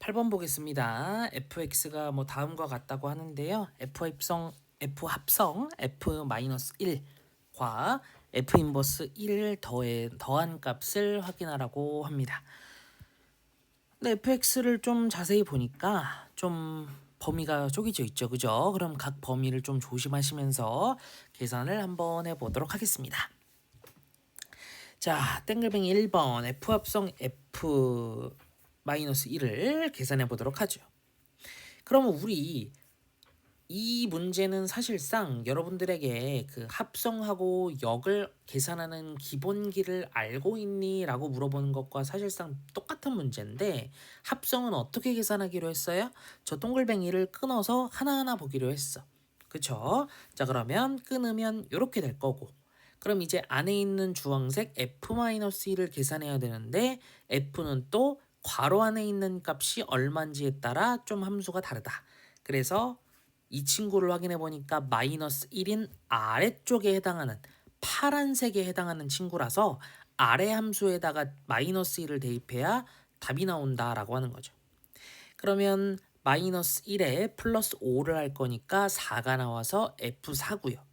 8번 보겠습니다. fx가 다음과 같다고 하는데요. f 합성 f-1과 f 인버스 1 더한 값을 확인하라고 합니다. 근데 fx를 좀 자세히 보니까 좀 범위가 쪼개져 있죠. 그죠? 그럼 각 범위를 좀 조심하시면서 계산을 한번 해보도록 하겠습니다. 자, 땡글뱅이 1번 f합성 f-1을 계산해 보도록 하죠. 그러면 우리 이 문제는 사실상 여러분들에게 그 합성하고 역을 계산하는 기본기를 알고 있니? 라고 물어보는 것과 사실상 똑같은 문제인데, 합성은 어떻게 계산하기로 했어요? 저 동글뱅이를 끊어서 하나하나 보기로 했어. 그쵸? 자, 그러면 끊으면 이렇게 될 거고, 그럼 이제 안에 있는 주황색 f-1을 계산해야 되는데, f는 또 괄호 안에 있는 값이 얼마인지에 따라 좀 함수가 다르다. 그래서 이 친구를 확인해 보니까 마이너스 1인 아래쪽에 해당하는 파란색에 해당하는 친구라서 아래 함수에다가 마이너스 1을 대입해야 답이 나온다라고 하는 거죠. 그러면 마이너스 1에 플러스 5를 할 거니까 4가 나와서 F4고요.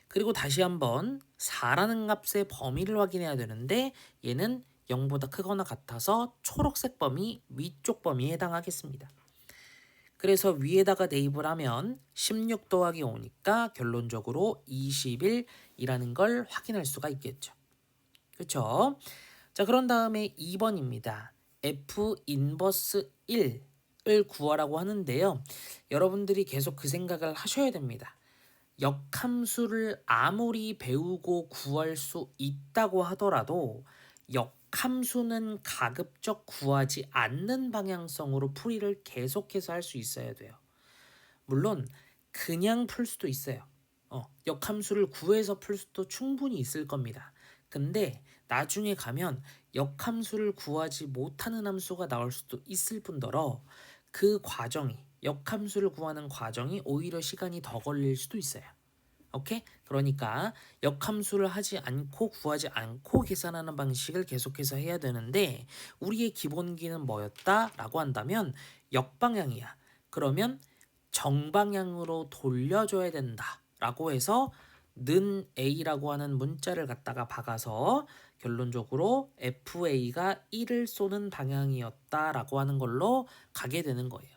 그리고 다시 한번 4라는 값의 범위를 확인해야 되는데 얘는 0보다 크거나 같아서 초록색 범위 위쪽 범위에 해당하겠습니다. 그래서 위에다가 대입을 하면 16 더하기 5니까 결론적으로 21이라는 걸 확인할 수가 있겠죠. 그렇죠? 자, 그런 다음에 2번입니다. f 인버스 1을 구하라고 하는데요. 여러분들이 계속 그 생각을 하셔야 됩니다. 역함수를 아무리 배우고 구할 수 있다고 하더라도 역함수는 가급적 구하지 않는 방향성으로 풀이를 계속해서 할 수 있어야 돼요. 물론 그냥 풀 수도 있어요. 역함수를 구해서 풀 수도 충분히 있을 겁니다. 근데 나중에 가면 역함수를 구하지 못하는 함수가 나올 수도 있을 뿐더러 그 과정이 역함수를 구하는 과정이 오히려 시간이 더 걸릴 수도 있어요. 오케이? 그러니까 역함수를 하지 않고 구하지 않고 계산하는 방식을 계속해서 해야 되는데 우리의 기본기는 뭐였다라고 한다면 역방향이야. 그러면 정방향으로 돌려줘야 된다라고 해서 는 A라고 하는 문자를 갖다가 박아서 결론적으로 FA가 1을 쏘는 방향이었다라고 하는 걸로 가게 되는 거예요.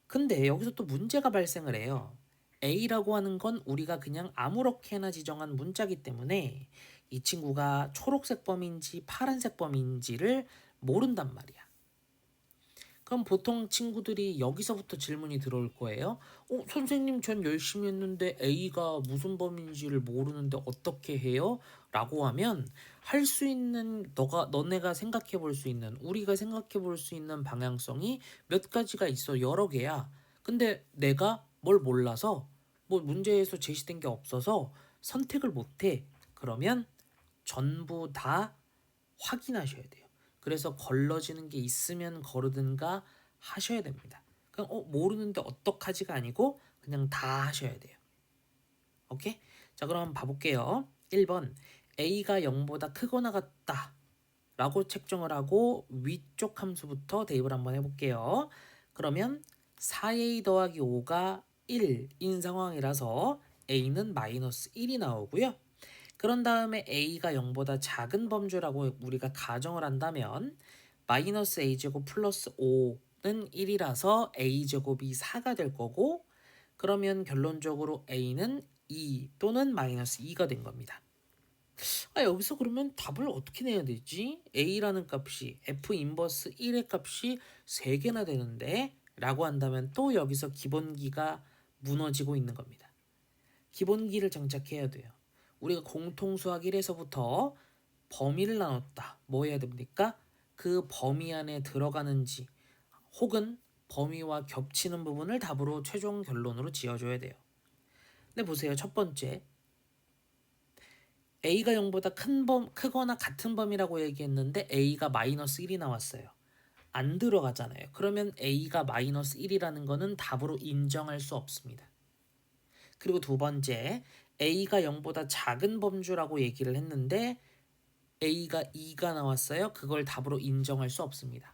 근데 여기서 또 문제가 발생을 해요. A라고 하는 건 우리가 그냥 아무렇게나 지정한 문자기 때문에 이 친구가 초록색 범인지 파란색 범인지를 모른단 말이야. 그럼 보통 친구들이 여기서부터 질문이 들어올 거예요. 선생님 전 열심히 했는데 A가 무슨 범인지를 모르는데 어떻게 해요? 라고 하면 할 수 있는 너네가 생각해 볼 수 있는 우리가 생각해 볼 수 있는 방향성이 몇 가지가 있어. 여러 개야. 근데 내가 뭘 몰라서 문제에서 제시된 게 없어서 선택을 못 해. 그러면 전부 다 확인하셔야 돼요. 그래서 걸러지는 게 있으면 거르든가 하셔야 됩니다. 그냥 모르는데 어떡하지가 아니고 그냥 다 하셔야 돼요. 오케이? 자, 그럼 봐볼게요. 1번 A가 0보다 크거나 같다 라고 책정을 하고 위쪽 함수부터 대입을 한번 해볼게요. 그러면 4A 더하기 5가 1인 상황이라서 A는 마이너스 1이 나오고요. 그런 다음에 A가 0보다 작은 범주라고 우리가 가정을 한다면 마이너스 A제곱 플러스 5는 1이라서 A제곱이 4가 될 거고 그러면 결론적으로 A는 2 또는 마이너스 2가 된 겁니다. 여기서 그러면 답을 어떻게 내야 되지? A라는 값이 F 인버스 1의 값이 3개나 되는데 라고 한다면 또 여기서 기본기가 무너지고 있는 겁니다. 기본기를 장착해야 돼요. 우리가 공통수학 1에서부터 범위를 나눴다. 뭐 해야 됩니까? 그 범위 안에 들어가는지 혹은 범위와 겹치는 부분을 답으로 최종 결론으로 지어줘야 돼요. 근데 보세요. 첫 번째 A가 0보다 크거나 같은 범위라고 얘기했는데 A가 마이너스 1이 나왔어요. 안 들어가잖아요. 그러면 A가 마이너스 1이라는 거는 답으로 인정할 수 없습니다. 그리고 두 번째, A가 0보다 작은 범주라고 얘기를 했는데 A가 2가 나왔어요. 그걸 답으로 인정할 수 없습니다.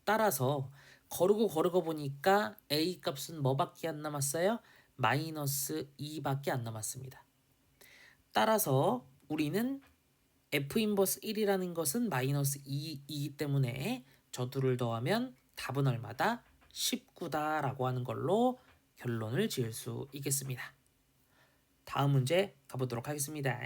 따라서 거르고 보니까 a 값은 뭐밖에 안 남았어요? 마이너스 2밖에 안 남았습니다. 따라서 우리는 f 인버스 1이라는 것은 마이너스 2이기 때문에 저 둘을 더하면 답은 얼마다? 19다라고 하는 걸로 결론을 지을 수 있겠습니다. 다음 문제 가보도록 하겠습니다.